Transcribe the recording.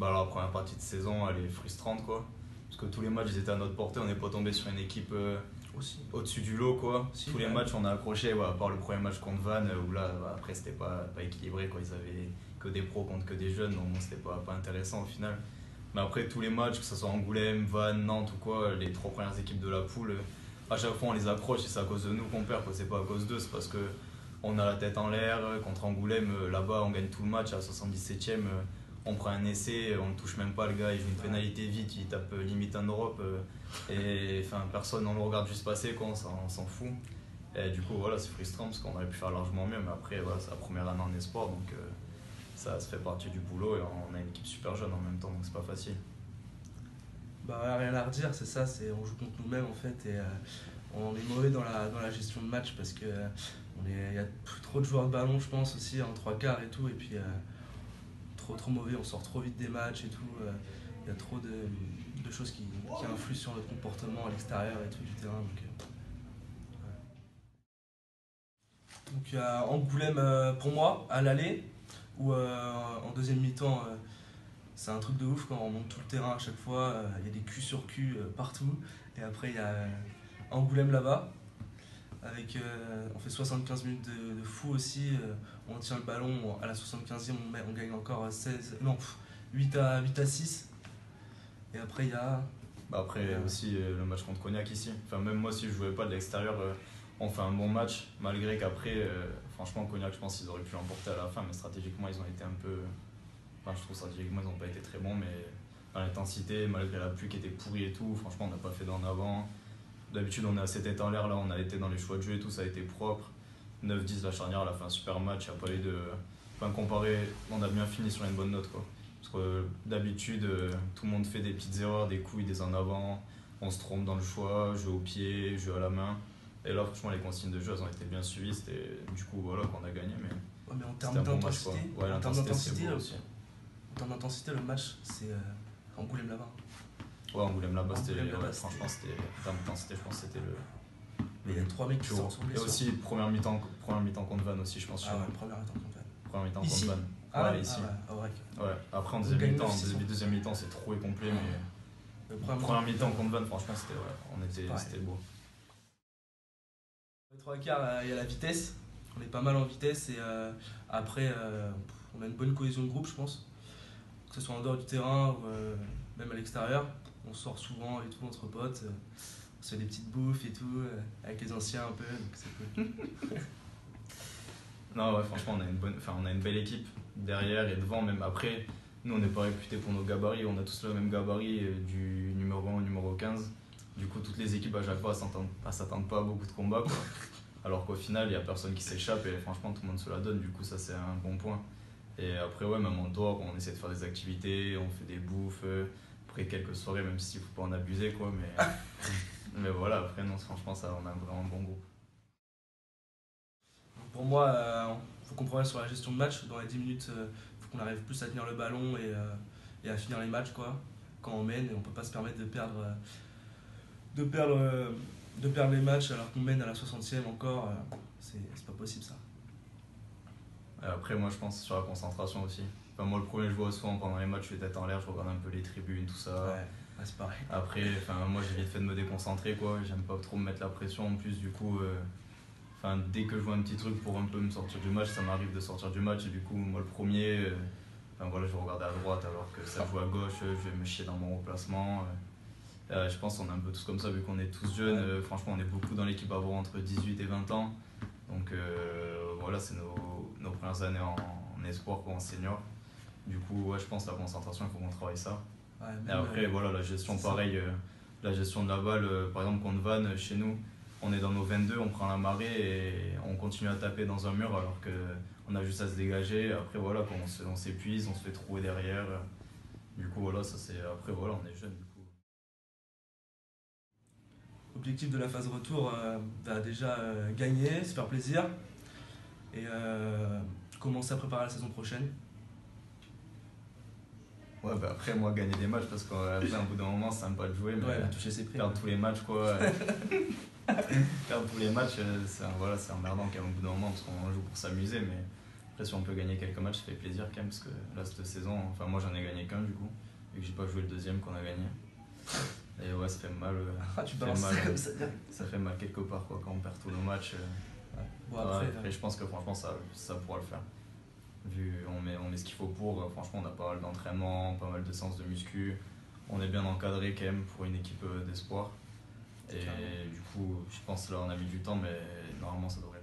Bah, la première partie de saison, elle est frustrante, quoi. Parce que tous les matchs, ils étaient à notre portée. On n'est pas tombé sur une équipe Aussi. au-dessus du lot, quoi. Si, Tous les ouais. matchs, on a accroché, ouais, à part le premier match contre Vannes, où là, bah, après, c'était pas équilibré, quoi. Ils avaient que des pros contre que des jeunes, donc bon, c'était pas intéressant au final. Mais après, tous les matchs, que ce soit Angoulême, Vannes, Nantes ou quoi, les 3 premières équipes de la poule, à chaque fois, on les accroche et c'est à cause de nous qu'on perd, quoi. C'est pas à cause d'eux, c'est parce que on a la tête en l'air. Contre Angoulême, là-bas, on gagne tout le match à la 77e. On prend un essai, on ne touche même pas le gars, il joue une pénalité vite, il tape limite en Europe. Et enfin, personne, on le regarde juste passer, quoi, on s'en fout. Et du coup, voilà, c'est frustrant parce qu'on aurait pu faire largement mieux, mais après, voilà, c'est la première année en espoir, donc ça fait partie du boulot et on a une équipe super jeune en même temps, donc c'est pas facile. Bah ouais, rien à redire, c'est ça, on joue contre nous-mêmes en fait et on est mauvais dans la gestion de match parce que il y a trop de joueurs de ballon je pense aussi en 3 quarts et tout et puis trop mauvais, on sort trop vite des matchs et tout, il y a trop de choses qui influent sur notre comportement à l'extérieur et tout du terrain donc ouais. Donc il y a Angoulême pour moi à l'aller où en deuxième mi-temps c'est un truc de ouf quand on monte tout le terrain à chaque fois, il y a des culs sur cul partout. Et après il y a Angoulême là-bas, avec, on fait 75 minutes de fou aussi, on tient le ballon, à la 75e on gagne encore 8 à 6. Et après il y a... Bah après aussi le match contre Cognac ici. Enfin, même moi si je jouais pas de l'extérieur, on fait un bon match, malgré qu'après, franchement Cognac je pense qu'ils auraient pu l'emporter à la fin, mais stratégiquement ils ont été un peu... Enfin, je trouve stratégiquement ils n'ont pas été très bons, mais dans l'intensité, malgré la pluie qui était pourrie et tout, franchement on n'a pas fait d'en avant. D'habitude on est assez tête en l'air, là on a été dans les choix de jeu et tout, ça a été propre. 9-10 la charnière, elle a fait un super match, il n'y a pas eu de... Enfin comparé, on a bien fini sur une bonne note, quoi. Parce que d'habitude tout le monde fait des petites erreurs, des couilles, des en avant, on se trompe dans le choix, jeu au pied, jeu à la main. Et là franchement les consignes de jeu elles ont été bien suivies, c'était du coup voilà qu'on a gagné, mais Ouais, mais en c'était termes un bon match, quoi. d'intensité, Ouais, l'intensité c'est beau en aussi. termes d'intensité, le match c'est Angoulême là-bas. Ouais, Angoulême là-bas, Angoulême c'était. là-bas, Ouais, franchement, c'était. En termes d'intensité, je pense que c'était le. Mais il y a 3 mecs qui plus haut. sortent sur Et blessure. aussi, première mi-temps contre Vannes aussi, je pense. Ah ouais, première mi-temps contre Vannes. Première mi-temps Ici contre Vannes. Ah Ouais, ouais, ici. ah ouais. Ouais, après en On deuxième gagne mi-temps, 9-6. deuxième mi-temps, c'est trop complet, mais. Le Première mi-temps contre Vannes, franchement, c'était. Ouais, pareil. c'était beau. Les 3 quarts, il y a la vitesse. On est pas mal en vitesse et après, on a une bonne cohésion de groupe, je pense. Que ce soit en dehors du terrain ou même à l'extérieur. On sort souvent et tout entre potes. On se fait des petites bouffes et tout, avec les anciens un peu, donc c'est cool. Non, ouais, franchement, on a une belle équipe derrière et devant, même après. Nous, on n'est pas réputés pour nos gabarits, on a tous le même gabarit du numéro 1 au numéro 15. Du coup, toutes les équipes à chaque fois s'attendent pas à beaucoup de combats, quoi. Alors qu'au final, il n'y a personne qui s'échappe et franchement, tout le monde se la donne. Du coup, ça, c'est un bon point. Et après, ouais, même en dehors, on essaie de faire des activités, on fait des bouffes, après quelques soirées, même s'il ne faut pas en abuser, quoi. Mais voilà, après, non, franchement, ça, on a vraiment un bon groupe. Pour moi, il faut qu'on progresse sur la gestion de match. Dans les 10 minutes, il faut qu'on arrive plus à tenir le ballon et à finir les matchs, quoi. Quand on mène, et on peut pas se permettre de perdre, de perdre les matchs alors qu'on mène à la 60e encore. C'est pas possible ça. Après, moi, je pense sur la concentration aussi. Enfin, moi, le premier, je vois souvent pendant les matchs, je fais tête en l'air, je regarde un peu les tribunes, tout ça. Ouais, c'est pareil. Après, moi, j'ai vite fait de me déconcentrer, quoi. J'aime pas trop me mettre la pression. En plus, du coup, dès que je vois un petit truc pour un peu me sortir du match, ça m'arrive de sortir du match. Et du coup, moi, le premier, voilà, je vais regarder à droite alors que ça joue à gauche, je vais me chier dans mon remplacement. Je pense qu'on est un peu tous comme ça, vu qu'on est tous jeunes. Franchement, on est beaucoup dans l'équipe à avoir entre 18 et 20 ans. Donc voilà, c'est nos premières années en espoir, quoi, en senior. Du coup, ouais, je pense que la concentration, il faut qu'on travaille ça. Ouais, Et après, voilà, la gestion, pareil, la gestion de la balle, par exemple, contre Vannes, chez nous, on est dans nos 22, on prend la marée et on continue à taper dans un mur alors qu'on a juste à se dégager. Après, voilà, quand on s'épuise, on se fait trouer derrière. Du coup, voilà, ça c'est. Après, voilà, on est jeunes, du coup. Objectif de la phase retour, déjà gagner, se faire plaisir et commencer à préparer la saison prochaine. Ouais, bah après, moi, gagner des matchs parce qu'au bout d'un moment, c'est sympa de jouer, mais Ouais, toucher ses prix. perdre tous les matchs, quoi. Perdre tous les matchs, c'est emmerdant quand même au bout d'un moment parce qu'on joue pour s'amuser, mais Après, si on peut gagner quelques matchs, ça fait plaisir quand même, parce que là, cette saison, enfin, moi j'en ai gagné qu'un du coup, vu que j'ai pas joué le deuxième qu'on a gagné. Et ouais, ça fait mal. Ah, tu ça fait balances mal, ça comme ça. ça fait mal quelque part quoi, quand on perd tous nos matchs. Bon, Ouais, après, je pense que franchement, ça pourra le faire. Vu on met ce qu'il faut pour, franchement, on a pas mal d'entraînement, pas mal de séances de muscu. On est bien encadré quand même pour une équipe d'espoir. Et carrément. du coup, je pense là, on a mis du temps, mais normalement, ça devrait